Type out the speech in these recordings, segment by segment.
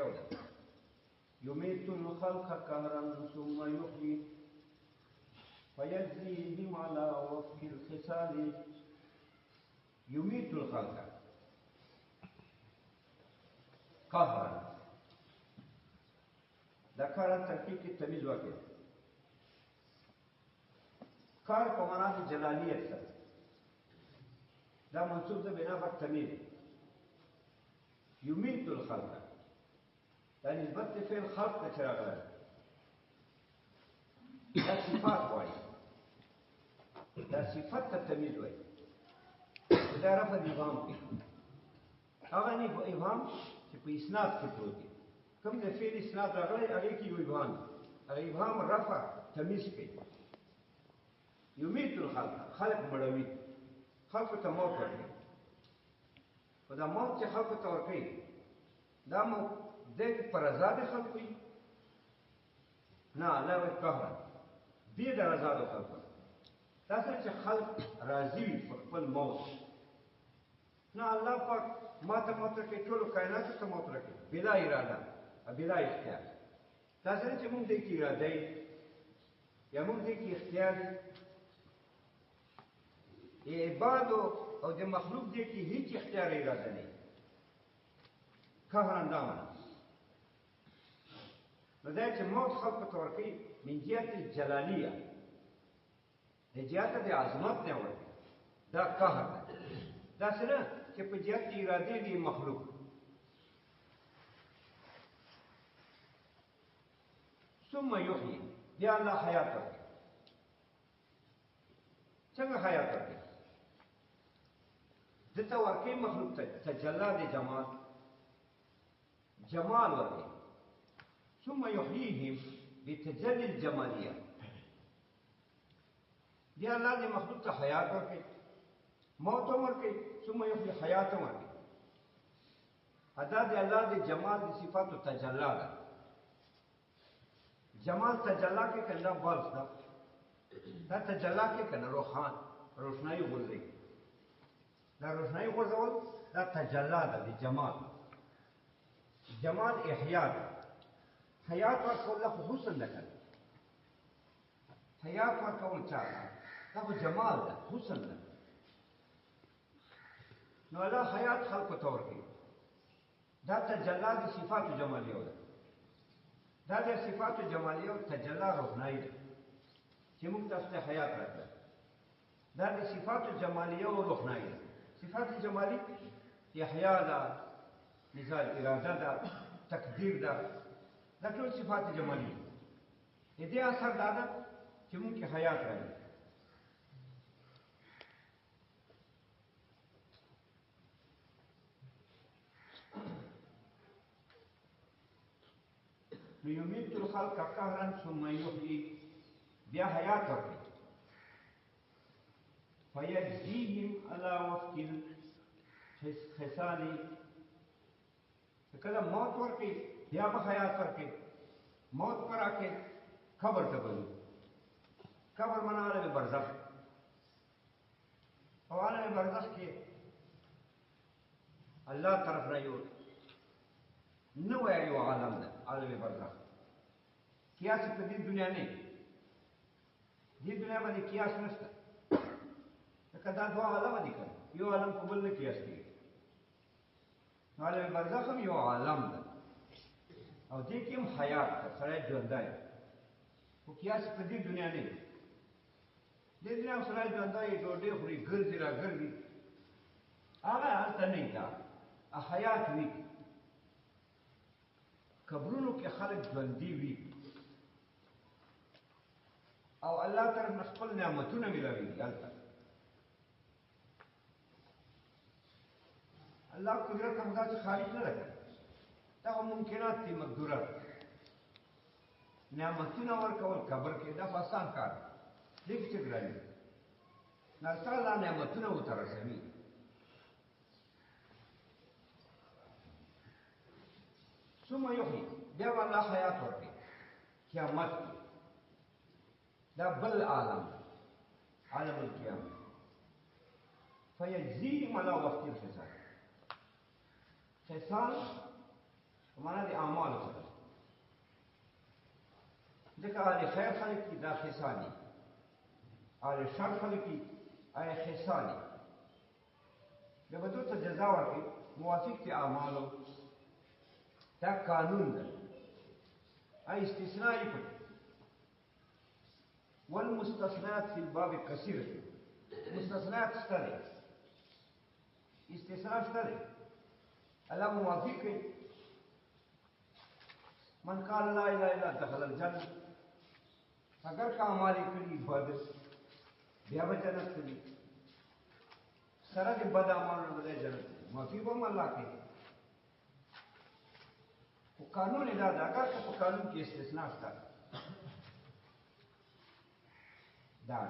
You ده یمیت الخلق قهرا ثم یحیی فیجزیهم علی وفق الخصال یمیت الخلق قهرا دا کار ترکیب کی تمیز واقع کار په معنا د جلالیت سره دا منصوب ده بنا پر تمیز یمیت الخلق دا نسبت د فعل خلق ته راغلی دا صفات وایي دا صفت ته تمیز وایي دا رفع د ابهام کوي هغه نه ابهام چې په اسناد کې پروت دی کوم د فعل اسناد راغلی هغې کې یو ابهام هغه ابهام رفع تمیز کوي یمیت الخلق خلق مړوي خلقو ته موت ورکوي خو دا موت چې خلقو ته ورکوي دا موت دی په رضا د خلقو وي نه الله وایي قهرا دې د رضا د خلقو دا سره چې خلق راضي وي په خپل موت نه الله پاک ما ته موت راکوي ټولو کائناتو ته موت راکوي بلا اراده بلا اختیار دا سره چې موږ دې کې اراده یا موږ دې کې اختیار عبادو او د مخلوق دې کې هیڅ اختیار اراده نه قهرا دا معنا نو دا چې موت خلقو ته ورکوي من جهت الجلالیه د جهت د عظمت نه ورکوي دا قهر ده داسې نه چې په جهت د ارادې د مخلوق ثم یحیی بیا الله حیات ورکوي څنګه حیات ورکوي دته ورکوي مخلوق ته تجلی د جمال جمال ورکوي ثم يحييهم بتجلي الجمالية دي الله دې مخلوق ته حیات ورکوي موت هم ورکوي ثم يحيي حیات هم ورکوي ادا دې الله دې جمال د صفاتو تجلا ده جمال تجلا کې کنده بلس ده دا تجلا کې کنه روشنايي غورځي دا روشنايي غورځول دا تجلا ده د جمال جمال احیاء حیات ورکول له حسن ده کنه حیات ورکول چا دا خو جمال ده حسن ده نو الله حیات خلقو ته ورکوي دا تجلا د صفاتو جمالیه ده دا د صفاتو جمالیه تجلا روحنايي ده چې موږ تاسو ته حیات راکړه دا د صفاتو جمالیه او روحنايي ده صفات جمالي احیاء ده مثال اراده ده تقدیر ده دا ټول صفات جمالي دې اثر دا ده چې موږ کې حیات راځي نو یمیت الخلق قهرا ثم یحیی بیا حیات ورکوي فیجزیهم علی وفق الخصال کله موت ورکوي بیا به حیات ورکوي موت پر آکے قبر ته بلو قبر معنا عالم برزخ او عالم برزخ کې الله طرف نه یو نو یو عالم ده عالم برزخ قیاس په دې دنیا نه دې دنیا باندې قیاس نشته کدا دوه عالم دي کړ یو عالم په بل نه قیاس کیږي عالم برزخ هم یو عالم ده او دې کې هم حیات ده سره ژوندای خو قیاس په دې دنیا نه دې دنیا سره ژوندای ډوډۍ خوري ګرځي را ګرځي هغه هلته نه ده حیات وي قبرونو کې خلک ژوندي وي او الله تعالی خپل نعمتونه ملوي هلته الله قدرت هم دا چې خارج نه ده دا ممکنات دي مقدورات نعمتونه ورکول قبر کې دا آسان کار دی چې ګراني نه تعالی نعمتونه وترسمي ثم یحیی بیا الله حیات ورکړي قیامت دا بل عالم عالم القیامت فیجزیهم علی وفق الخصال خصال معنا د اعمالو سره ځکه اهل خیر خلک دي دا خصال دي، اهل شر خلک دي هغه خصال دي. بیا به دوی ته جزا ورکړي موافق دي اعمالو. دا قانون ده، استثناء یې پکې. والمستثنات في الباب كثيرة. مستثنات شته دی، استثناء شته دی. الله موافق کوي. من قال لا اله الا دخل الجنه. اگر کا اعمال کړي بد بیا به جنت ته ځي، سره د بد اعمالو نه به جنت ته ځي. معافي به هم الله کوي. خو قانون یې دا ده، اگر که په قانون کې استثناء شته دا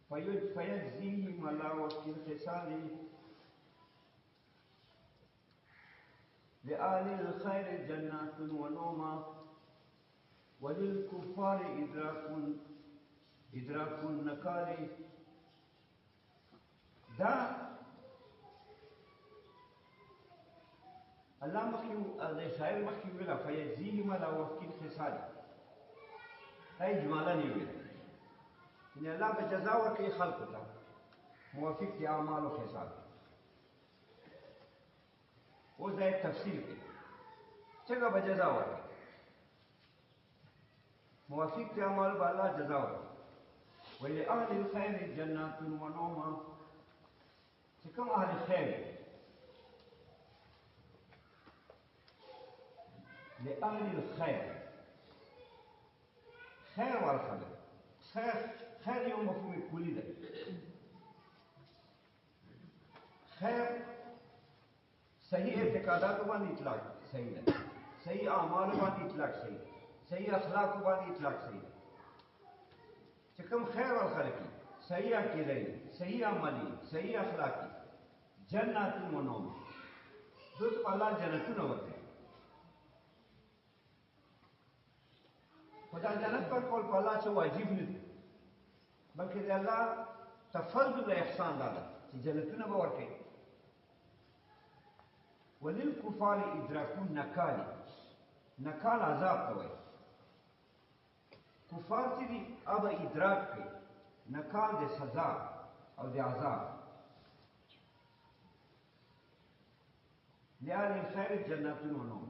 فیجزیهم الله وفي الخصال لآل الخير جنات ونعما وللكفار إدراك النكال. دا الله مخکې د شاعر مخکې ویله فیجزیهم الله وفي الخصال، دا اجمالا یې ویله یعنې الله به جزا ورکوي خلقو ته موافق د اعمالو خصال. اوس دا یې تفصیل کوي څنګه به جزا ورکوي. موافق د اعمالو به الله جزا ورکوي. ولأهل الخير جنات ونعما، چې کوم اهل خیر لأهل الخير، خیر والخلق. خیر یو مفهوم کلی ده. خیر صحیح اعتقاداتو باندې اطلاق صحیح ده، صحیح اعمالو باندې اطلاق صحیح ده، صحیح اخلاقو باندې اطلاق صحیح ده. چې کوم خیر والخلقي صحیح عقیدې، صحیح عملي، صحیح اخلاقي، جنات ونعما، دوی ته الله جنتونه ورکوي. خدا جنت پر کول په الله چې واجب نه دي، بلکې د الله تفضل احسان دا ده چې جنتونه به ورکوي. وللکفار ادراک النکال، نکال عذاب ته وایي. کفار چې دي هغه ادراک کوي نکال د سزا او د عذاب. لآل الخیر جنات ونعما،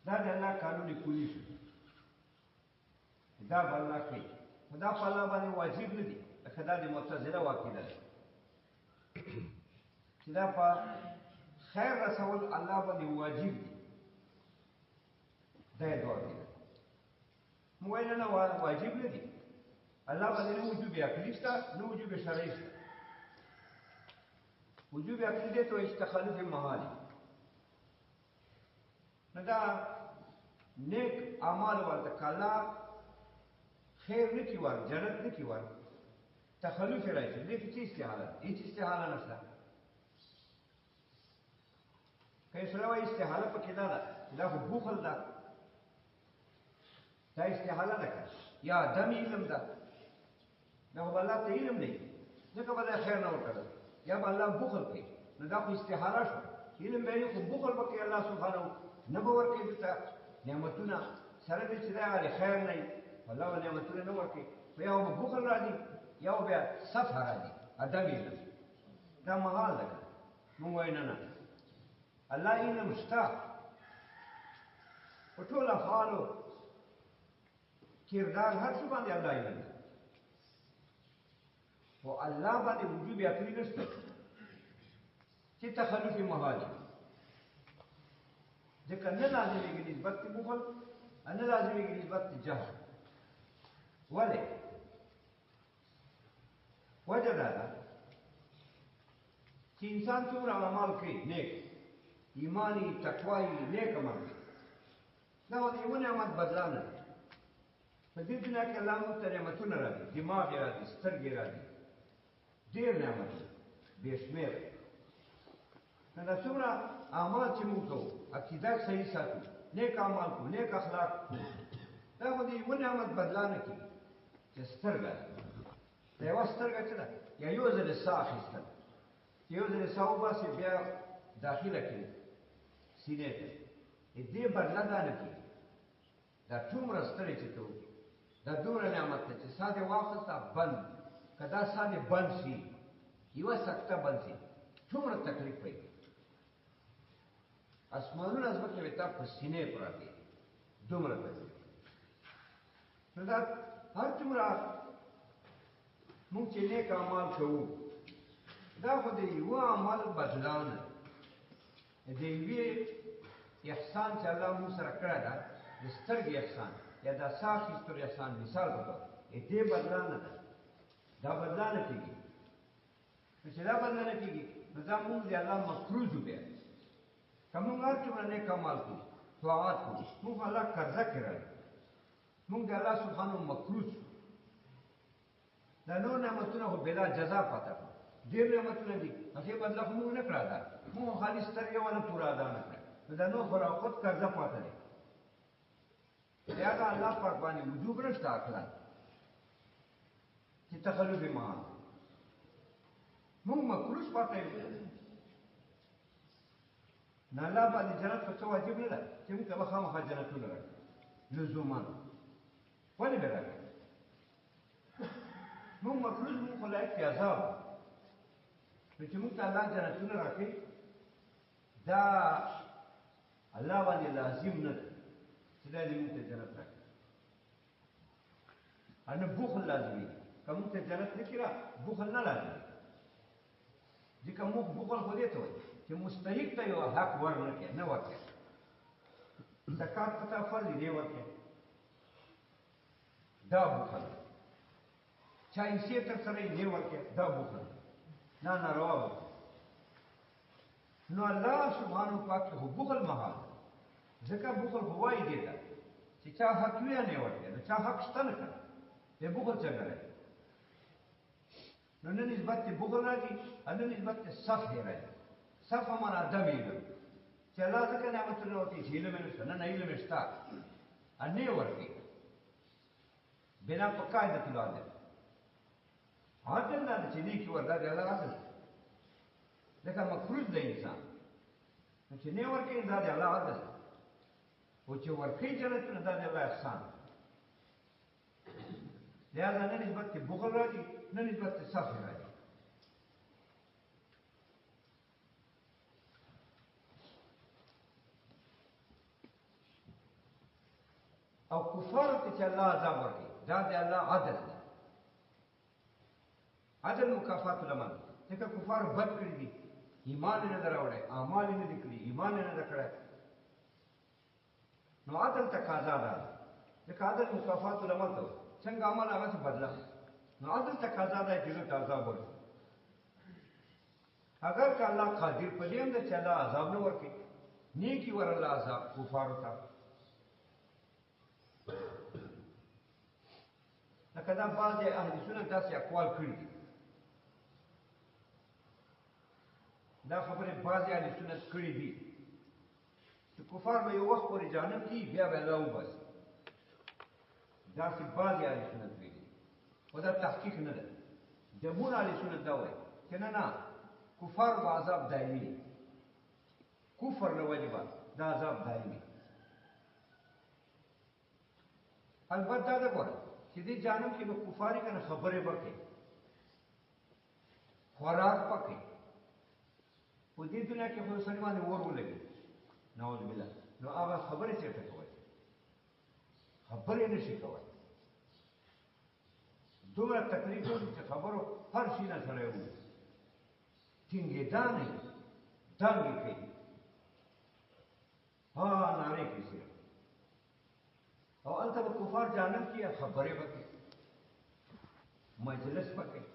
دا د الله قانون کلی شو، دا به الله کوي. خو دا په الله باندې واجب نه دي، لکه دا د معتزله عقیده ده چې دا په خیر رسول الله باندې واجب دي. دا یې دوه عقیده. موږ وایو نه واجب نه دي، الله باندې نه وجوب عقلي شته نه وجوب شرعي شته. وجوب عقلي دی ته وایي تخلف محالي. نو دا نیک اعمال ورته کاله خیر نه کی ور جنت نه کی ور تخلف راځي. دې کې څه استحاله ده؟ هیڅ استحاله نشته. که سره وایي استحاله پکې نه ده، دا خو بخل ده، دا استحاله ده که یا دم علم ده، دا خو الله ته علم نه وي ځکه به دا خیر نه ورکړل، یا به الله بخل کوي. نو دا خو استحاله شو. علم به خو بخل به کوي الله سبحانه نه به ورکوي دته نعمتونه سره دې چې دا هغه خیر نه وي الله به نعمتونه نه ورکوي. خو یا به بخل راځي یا بیا صفحه راځي ادب علم. دا محال ده. موږ وایو نه الله علم شته په ټول افعالو کردار هر څه باندې الله علم ده. خو الله باندې وجوب عقلي نشته چې تخلف محال دي. ځکه نه لازمېږي نسبت د بخل، نه لازمېږي نسبت د جهل. ولې؟ وجه دا ده چې انسان څومره اعمال کوي نیک، ایماني تقوایي نیک عمل، دا د یوه نعمت بدلا نه ده. په دې دنیا کې الله موږ ته نعمتونه راځي، دماغ یې راځي، سترګې راځي، ډېر نعمتونه بې شمېره. نو دا څومره اعمال چې موږ کوو، عقیده صحیح ساتو، نیک اعمال کوو، نیک اخلاق کوو، دا خو د یوه نعمت بدلا نه کېږي چې سترګه ده. دا یوه سترګه څه ده؟ یا یو ځل ساه اخیستل، یو ځل ساو باسي بیا داخله کړي سینې ته دې بدله دا نه کېږي دا څومره ستړی چې ته دا دومره نعمت دی چې سا دې واخسته بند که دا سا دې بند شي یوه سکته بند شي څومره تکلیف وي اسمانونه ځمکې وې تا په سینې پراته دومره تکلیف نو دا هر څومره مونږ چې نیک اعمال کوو دا خو د یوه عمل بدلا نه د یوې احسان چې الله مونږ سره کړی ده د سترګې احسان یا د ساه اخیستلو احسان مثال په طور دې بدلا نه ده دا بدلا نه کېږي نو چې دا بدلا نه کېږي نو دا مونږ د الله مفروض بیا که مونږ هر څومره نیک عمل کوو طاعات کوو مونږ الله قرضه کې راړو مونږ د الله سبحانه مفروض دا نور نعمتونه خو بلا جزا پاته کړو ډېر نعمتونه دي هغې بدله خو مونږ نه کړه ادا مونږ خالي سترګې والا پوره ادا نه کړه نو دا نور خو را خود قرضه پاته دی لہذا اللہ پاک باندې وجوب نشته اخلاق چې تخلف مهال مونږ مکروس پاته یو نه الله باندې جنت په څه واجب نه ده چې موږ ته به خامخا جنتونه راکړي لزوما ولې به راکړي مونږ مکروس مونږ خو لایق دی عذاب نو چې موږ ته الله جنتونه راکړي دا الله باندې لازم نه ده چې دا دې موږ ته جنت راکړي نه بخل لازمي که موږ ته جنت نه کړه بخل نه لازمي ځکه موږ بخل خو دې ته وایي چې مستحق ته یو حق ور نه کړي نه ورکړي زکات په تا فرض دی ورکړي دا بخل چا یې تر سره یې نه ورکړي دا بخل نه ناروا وکړي نو الله سبحانه پاک خو بخل محال ځکه بخل خو وایي دی ته چې چا حق وی نه ورکړي نو چا حق شته نه کړه دې بخل څنګه راځي نو نه نسبت ته بخل راځي نه نسبت ته صف دی راځي صف معنا دم علم چې الله ځکه نعمتونه ورکړي چې علم یې نشته نه علم یې شته نه ورکړي بنا په قاعدة العدل عدل دا چې نیکي وردا دی الله عدل لکه مفروض دی انسان نو چې نه ورکړي دا دی الله عدل او چې ورکړي جنتونه دا دی الله احسان لہذا نه نسبت ته بخل راځي نه نسبت ته صفر راځي او کفارو ته چې الله عذاب ورکړي دا دی الله عدل دی عدل مکافات العمل ځکه کفارو بد کړي دي ایمان یې نه دی راوړی اعمال یې نه دي کړي ایمان یې نه دی کړی نو عدل تقاضا ده ځکه عدل مکافات العمل ته وایي څنګه عمل هغسې بدله نو عدل تقاضا ده چې هغه ته عذاب ورکړي اگر که الله قادر په دې هم ده چې الله عذاب نه ورکړي نیکي ور الله عذاب کفارو ته لکه دا بعضې اهل سنت داسې اقوال کړي دي دا خبرې بعضې اهل سنت کړي دي چې کفار به یو وخت پورې جانب کي بیا به الله وباسي داسې بعضې اهل سنت ویلي دي خو دا تحقیق نه ده جمهور اهل سنت دا وایي چې نه نه کفار به عذاب دایمي کفر له وجې به دا عذاب دایمي البته دا ده ګوره چې دې جانب کې به کفارې که نه خبرې به کوي خوراک به کوي په دې دنیا کې خو سړي باندې اور ولګي نعوذ بالله نو هغه خبرې چېرته کوی خبرې نه شي کوی دومره تکلیف وکړي چې خبرو هر شي نه سړی ووځي ټینګېدا نه وي دنګې کوي ها نارې کوي صرف او هلته به کفار جانب کې خبرې به کوي مجلس به کوي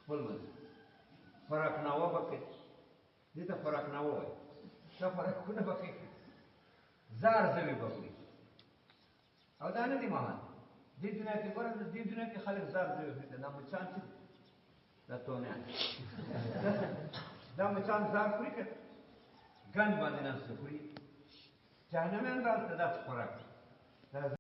خپل مجلس فراقناوه به کوي دې ته فراقناوه وایي دا فراقونه به کوي زار زوی به خوري او دا نه دي مهال دې دنیا کې ګوره دې دنیا کې خلک زار زوی خوري دا مچان چې دا تونیان دا مچان زار خوري که ګند باندې ناست خوري جهنمیان به هلته داسې خوراک